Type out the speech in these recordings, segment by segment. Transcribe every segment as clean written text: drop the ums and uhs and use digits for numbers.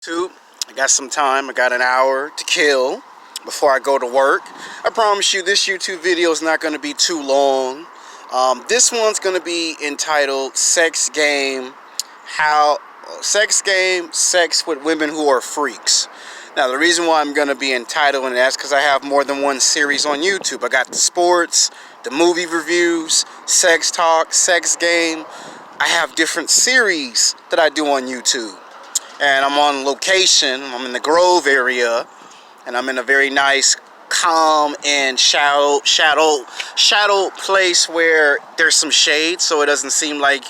YouTube. I got some time. I got an hour to kill before I go to work. I promise you this YouTube video is not going to be too long. This one's going to be entitled Sex Game, Sex with Women Who Are Freaks. Now, the reason why I'm going to be entitling that is because I have more than one series on YouTube. I got the sports, the movie reviews, sex talk, sex game. I have different series that I do on YouTube. And I'm on location. I'm in the Grove area, and I'm in a very nice, calm and shadow place where there's some shade, so it doesn't seem like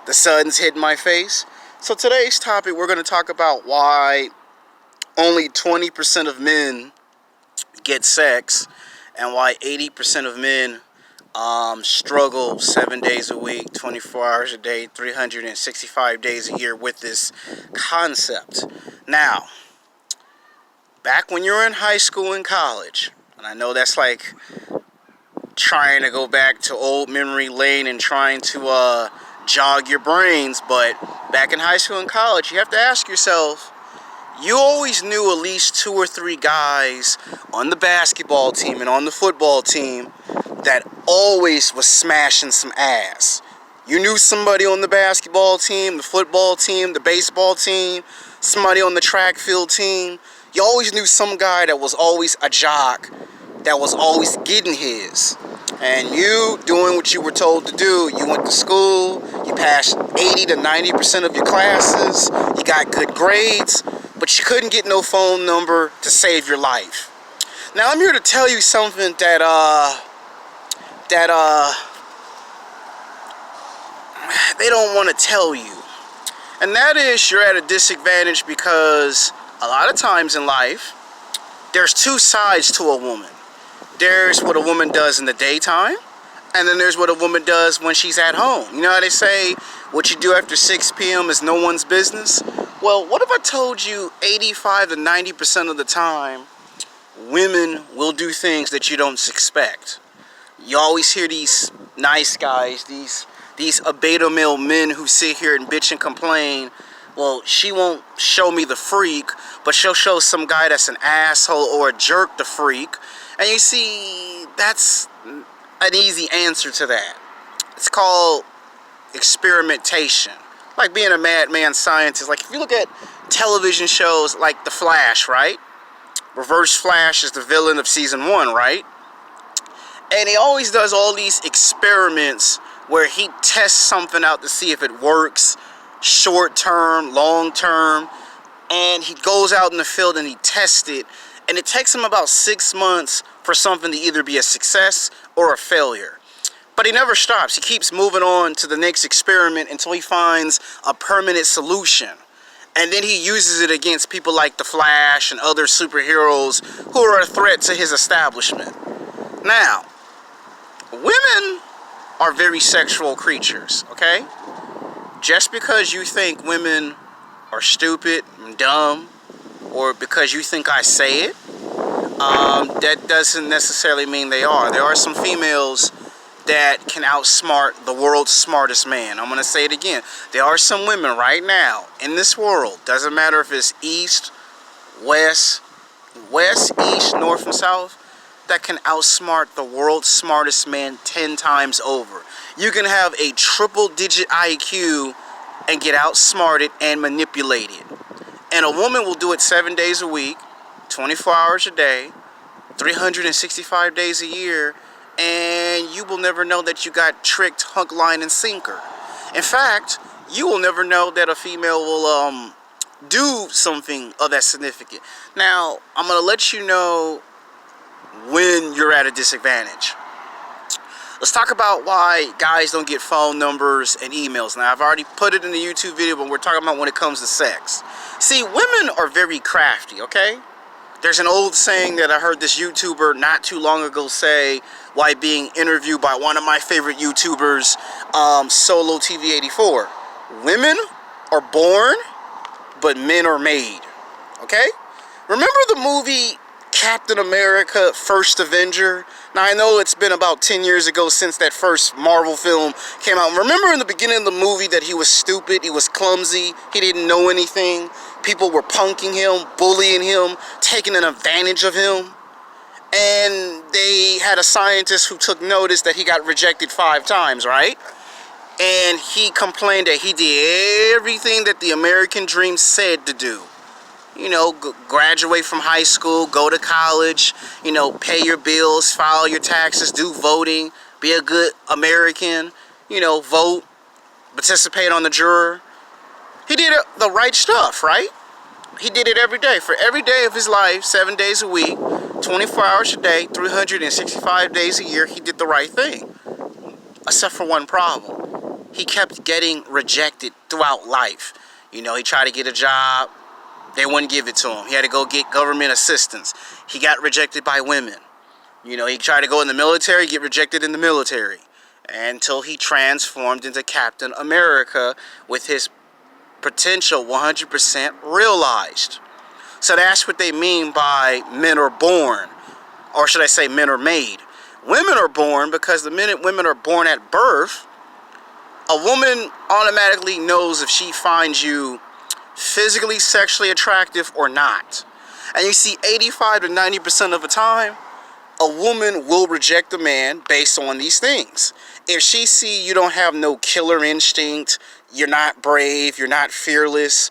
the sun's hitting my face. So today's topic, we're going to talk about why only 20% of men get sex, and why 80% of men struggle 7 days a week, 24 hours a day, 365 days a year with this concept. Now, back when you were in high school and college, and I know that's like trying to go back to old memory lane and trying to jog your brains, but back in high school and college, you have to ask yourself, you always knew at least 2 or 3 guys on the basketball team and on the football team that always was smashing some ass. You knew somebody on the basketball team, the football team, the baseball team, somebody on the track field team. You always knew some guy that was always a jock, that was always getting his. And you doing what you were told to do. You went to school, you passed 80 to 90% of your classes, you got good grades, but you couldn't get no phone number to save your life. Now I'm here to tell you something that they don't want to tell you. And that is, you're at a disadvantage because a lot of times in life, there's 2 sides to a woman. There's what a woman does in the daytime, and then there's what a woman does when she's at home. You know how they say, what you do after 6 p.m. is no one's business? Well, what if I told you 85 to 90% of the time, women will do things that you don't expect? You always hear these nice guys, these beta male men who sit here and bitch and complain, well, she won't show me the freak, but she'll show some guy that's an asshole or a jerk the freak. And you see, that's an easy answer to that. It's called experimentation. Like being a madman scientist. Like if you look at television shows like The Flash, right? Reverse Flash is the villain of season 1, right? And he always does all these experiments where he tests something out to see if it works, short term, long term, and he goes out in the field and he tests it, and it takes him about 6 months for something to either be a success or a failure. But he never stops. He keeps moving on to the next experiment until he finds a permanent solution. And then he uses it against people like the Flash and other superheroes who are a threat to his establishment. Now, women are very sexual creatures, okay? Just because you think women are stupid and dumb, or because you think I say it, that doesn't necessarily mean they are. There are some females that can outsmart the world's smartest man. I'm going to say it again. There are some women right now in this world, doesn't matter if it's east, west, east, north, and south, that can outsmart the world's smartest man 10 times over. You can have a triple-digit IQ and get outsmarted and manipulated. And a woman will do it 7 days a week, 24 hours a day, 365 days a year, and you will never know that you got tricked hook, line, and sinker. In fact, you will never know that a female will do something of that significant. Now, I'm going to let you know when you're at a disadvantage. Let's talk about why guys don't get phone numbers and emails. Now, I've already put it in the YouTube video, but we're talking about when it comes to sex. See, women are very crafty, okay? There's an old saying that I heard this YouTuber not too long ago say while being interviewed by one of my favorite YouTubers, Solo TV 84. Women are born, but men are made, okay? Remember the movie Captain America First Avenger? Now, I know it's been about 10 years ago since that first Marvel film came out. Remember in the beginning of the movie that he was stupid, he was clumsy, he didn't know anything? People were punking him, bullying him, taking an advantage of him. And they had a scientist who took notice that he got rejected 5 times, right? And he complained that he did everything that the American dream said to do. You know, graduate from high school, go to college, you know, pay your bills, file your taxes, do voting, be a good American, you know, vote, participate on the juror. He did the right stuff, right? He did it every day. For every day of his life, 7 days a week, 24 hours a day, 365 days a year, he did the right thing. Except for one problem. He kept getting rejected throughout life. You know, he tried to get a job. They wouldn't give it to him. He had to go get government assistance. He got rejected by women. You know, he tried to go in the military, get rejected in the military. Until he transformed into Captain America with his potential 100% realized. So that's what they mean by men are born. Or should I say men are made. Women are born because the minute women are born at birth, a woman automatically knows if she finds you physically, sexually attractive or not. And you see 85 to 90% of the time, a woman will reject a man based on these things. If she see you don't have no killer instinct, you're not brave, you're not fearless,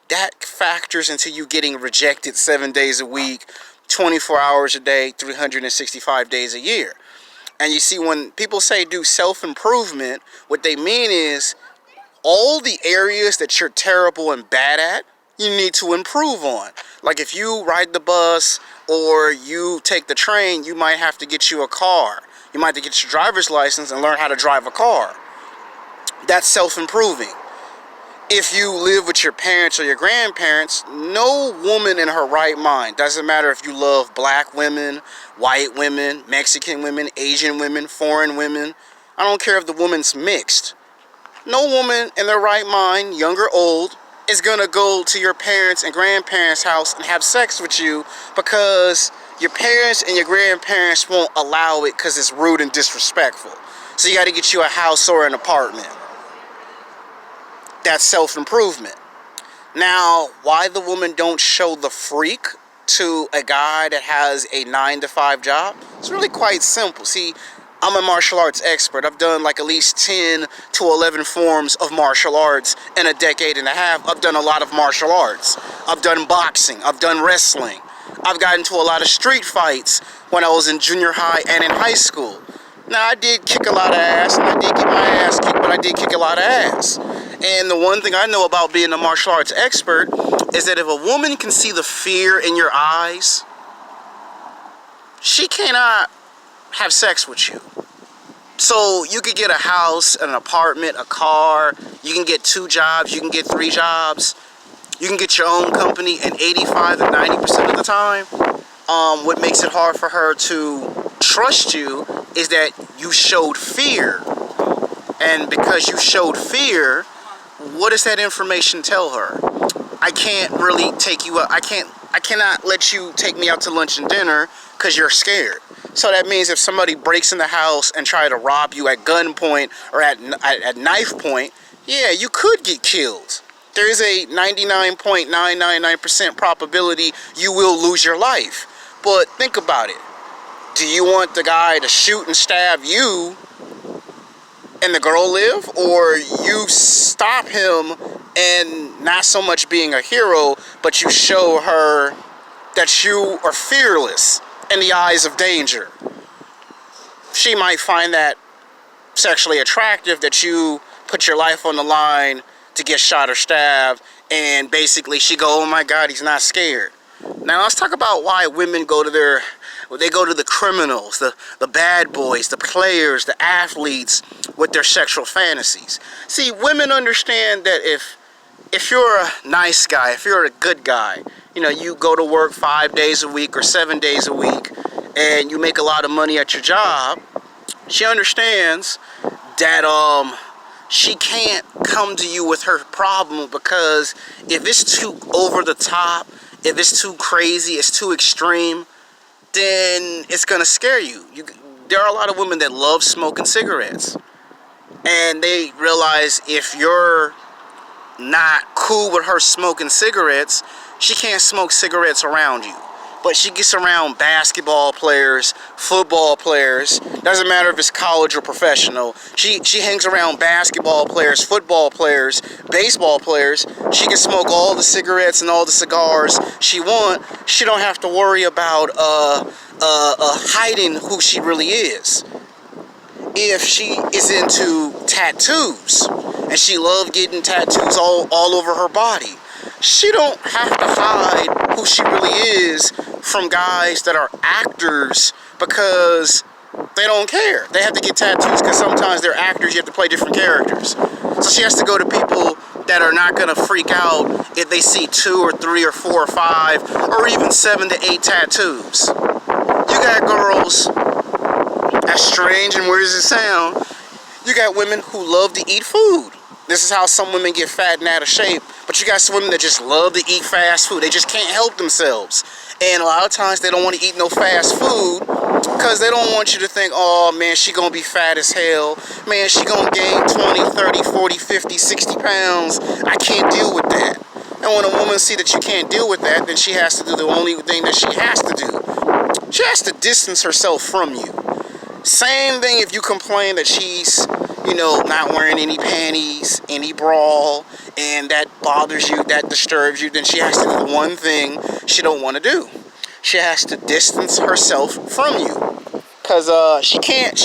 that factors into you getting rejected 7 days a week, 24 hours a day, 365 days a year. And you see, when people say do self-improvement, what they mean is all the areas that you're terrible and bad at, you need to improve on. Like if you ride the bus or you take the train, you might have to get you a car. You might have to get your driver's license and learn how to drive a car. That's self-improving. If you live with your parents or your grandparents, no woman in her right mind, doesn't matter if you love black women, white women, Mexican women, Asian women, foreign women, I don't care if the woman's mixed. No woman in their right mind, young or old, is gonna go to your parents' and grandparents' house and have sex with you because your parents and your grandparents won't allow it because it's rude and disrespectful. So you gotta get you a house or an apartment. That's self-improvement. Now, why the woman don't show the freak to a guy that has a 9-to-5 job? It's really quite simple. See, I'm a martial arts expert. I've done like at least 10 to 11 forms of martial arts in a decade and a half. I've done a lot of martial arts. I've done boxing. I've done wrestling. I've gotten into a lot of street fights when I was in junior high and in high school. Now, I did kick a lot of ass, and I did get my ass kicked, but I did kick a lot of ass. And the one thing I know about being a martial arts expert is that if a woman can see the fear in your eyes, she cannot have sex with you. So you could get a house, an apartment, a car, you can get 2 jobs, you can get 3 jobs, you can get your own company, and 85 to 90% of the time, what makes it hard for her to trust you is that you showed fear. And because you showed fear, what does that information tell her? I can't really take you out. I cannot let you take me out to lunch and dinner because you're scared. So that means if somebody breaks in the house and try to rob you at gunpoint or at knife point, yeah, you could get killed. There is a 99.999% probability you will lose your life. But think about it. Do you want the guy to shoot and stab you and the girl live, or you stop him and not so much being a hero, but you show her that you are fearless in the eyes of danger? She might find that sexually attractive, that you put your life on the line to get shot or stabbed, and basically she go, oh my God, he's not scared. Now let's talk about why women go to the criminals, the bad boys, the players, the athletes with their sexual fantasies. See, women understand that if you're a nice guy, if you're a good guy, you know, you go to work 5 days a week or 7 days a week, and you make a lot of money at your job, she understands that she can't come to you with her problem, because if it's too over the top, if it's too crazy, it's too extreme, then it's gonna scare you. There are a lot of women that love smoking cigarettes, and they realize if you're not cool with her smoking cigarettes, she can't smoke cigarettes around you. But she gets around basketball players, football players, doesn't matter if it's college or professional. She hangs around basketball players, football players, baseball players. She can smoke all the cigarettes and all the cigars she want. She don't have to worry about hiding who she really is. If she is into tattoos and she loves getting tattoos all over her body, she don't have to hide who she really is from guys that are actors because they don't care. They have to get tattoos because sometimes they're actors, you have to play different characters. So she has to go to people that are not going to freak out if they see 2 or 3 or 4 or 5 or even 7 to 8 tattoos. You got girls, as strange and weird as it sound, you got women who love to eat food. This is how some women get fat and out of shape. But you got some women that just love to eat fast food. They just can't help themselves. And a lot of times they don't want to eat no fast food because they don't want you to think, oh man, she gonna be fat as hell. Man, she gonna gain 20, 30, 40, 50, 60 pounds. I can't deal with that. And when a woman sees that you can't deal with that, then she has to do the only thing that she has to do. She has to distance herself from you. Same thing if you complain that she's, you know, not wearing any panties, any bra, and that bothers you, that disturbs you, then she has to do the one thing she don't want to do. She has to distance herself from you. Because she can't